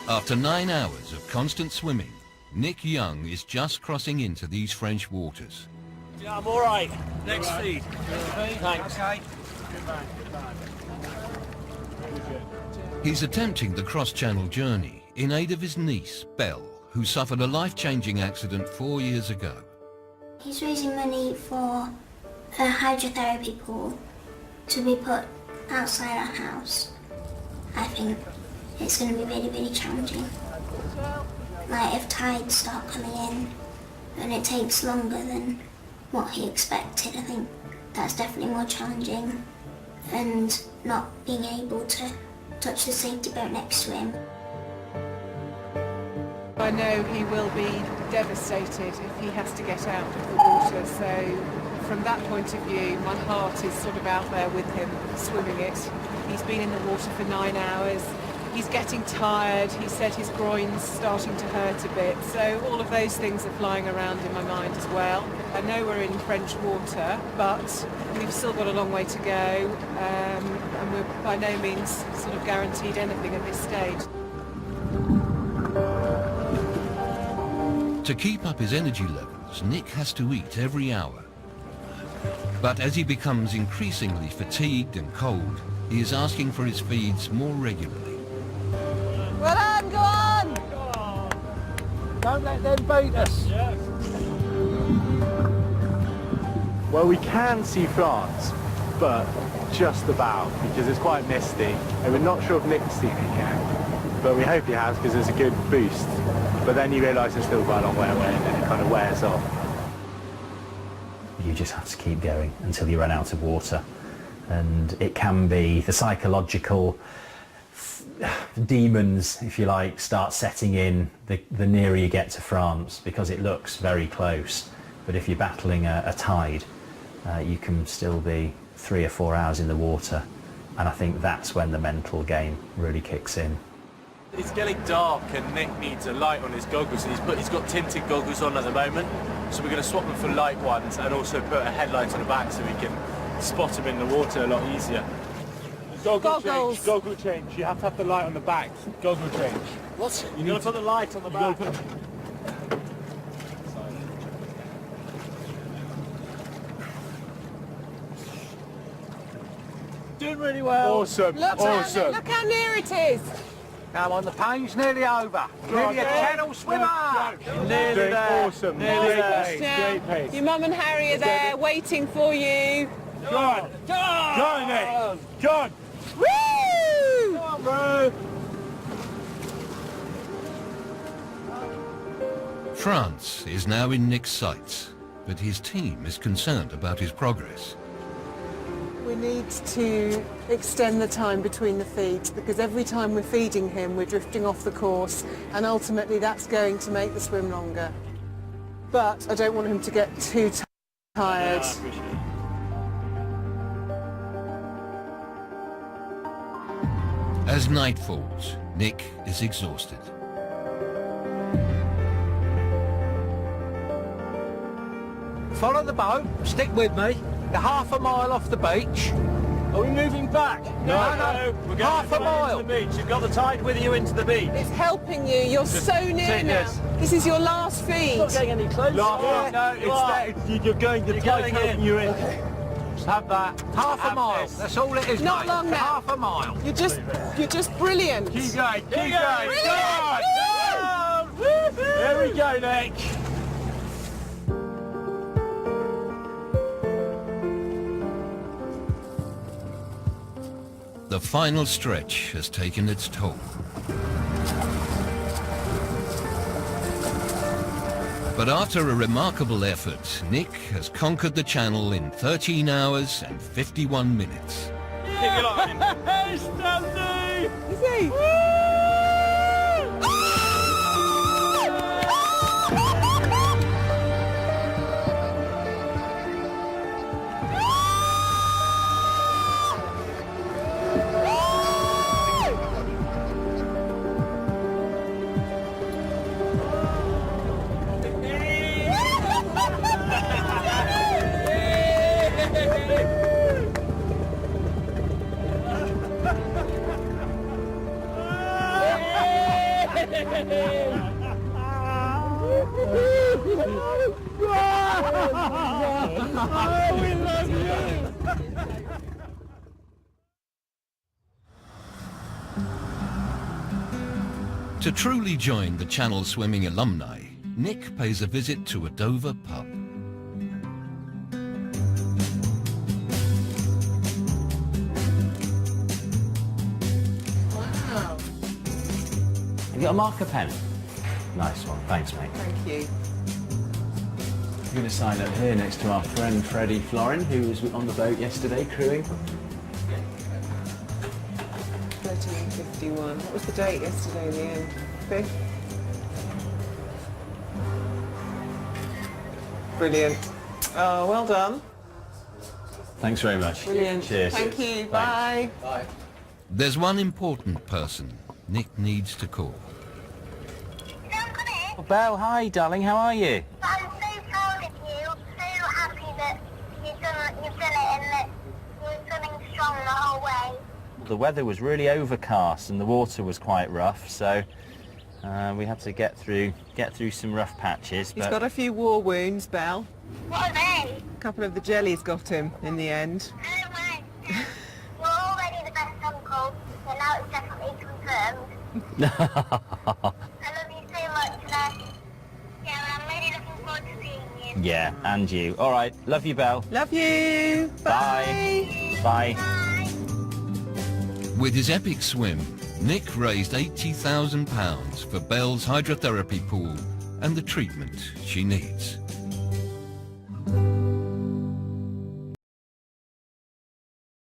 After 9 hours of constant swimming, Nick Young is just crossing into these French waters. Yeah, I'm all right. Next feed. Thanks. Okay. He's attempting the cross-channel journey in aid of his niece, Belle, who suffered a life-changing accident 4 years ago. He's raising money for a hydrotherapy pool to be put outside our house. I think it's going to be really, really challenging. Like if tides start coming in and it takes longer than what he expected, I think that's definitely more challenging, and not being able to touch the safety boat next to him. I know he will be devastated if he has to get out of the water, so from that point of view my heart is sort of out there with him, swimming it. He's been in the water for 9 hours, he's getting tired, he said his groin's starting to hurt a bit, so all of those things are flying around in my mind as well. I know we're in French water, but we've still got a long way to go, and we're by no means sort of guaranteed anything at this stage. To keep up his energy levels, Nick has to eat every hour. But as he becomes increasingly fatigued and cold, he is asking for his feeds more regularly. Well done, go on! Don't let them beat us. Yeah. Well, we can see France, but just about, because it's quite misty, and we're not sure if Nick's seen it yet, but we hope he has, because it's a good boost. But then you realise it's still quite a long way away, and then it kind of wears off. You just have to keep going until you run out of water, and it can be the psychological demons, if you like, start setting in the nearer you get to France, because it looks very close, but if you're battling a tide, you can still be 3 or 4 hours in the water, and I think that's when the mental game really kicks in. It's getting dark and Nick needs a light on his goggles, and he's got tinted goggles on at the moment, so we're going to swap them for light ones and also put a headlight on the back so we can spot him in the water a lot easier. Goggles. Goggle change. You have to have the light on the back. Goggle change. What? You got to put the light on the back. Doing really well. Awesome. Look how near it is! Now on, the pain's nearly over. Nearly a channel swimmer. Nearly there. Awesome. Nearly there. Great pace. Your mum and Harry are there waiting for you. Go on. Go on, Nick. Go on. Woo! Come on, bro. France is now in Nick's sights, but his team is concerned about his progress. We need to extend the time between the feeds, because every time we're feeding him we're drifting off the course, and ultimately that's going to make the swim longer. But I don't want him to get too tired. As night falls, Nick is exhausted. Follow the boat. Stick with me. You're half a mile off the beach. Are we moving back? No. We're going half a mile. Into the beach. You've got the tide with you into the beach. It's helping you. You're so near now. This is your last feed. Not getting any closer. You're going. The tide's helping you in. Just have that. Half a mile. That's all it is. Not mate. long now. Half a mile. You're just brilliant. Keep going. Keep going. Brilliant. There we go, Nick. The final stretch has taken its toll. But after a remarkable effort, Nick has conquered the channel in 13 hours and 51 minutes. Keep your line. Hey, Stanley! Is he? To truly join the Channel Swimming alumni, Nick pays a visit to a Dover pub. Wow. Have you got a marker pen? Nice one, thanks mate. Thank you. I'm going to sign up here next to our friend Freddie Florin, who was on the boat yesterday crewing. 13:51. What was the date yesterday in the end? 5th? Brilliant. Oh, well done. Thanks very much. Brilliant. Cheers. Thank you. Thanks. Bye. There's one important person Nick needs to call. Oh, Belle, hi darling, how are you? I'm so proud of you, so happy that you've done it and that you're swimming strong the whole way. The weather was really overcast and the water was quite rough, so we had to get through some rough patches. He's got a few war wounds, Belle. What are they? A couple of the jellies got him in the end. Oh my. You're already the best uncle, so now it's definitely confirmed. I love you so much, and yeah, I'm really looking forward to seeing you. Yeah, and you. All right, love you, Belle. Love you. Bye. Bye. Bye. With his epic swim, Nick raised £80,000 for Belle's hydrotherapy pool and the treatment she needs.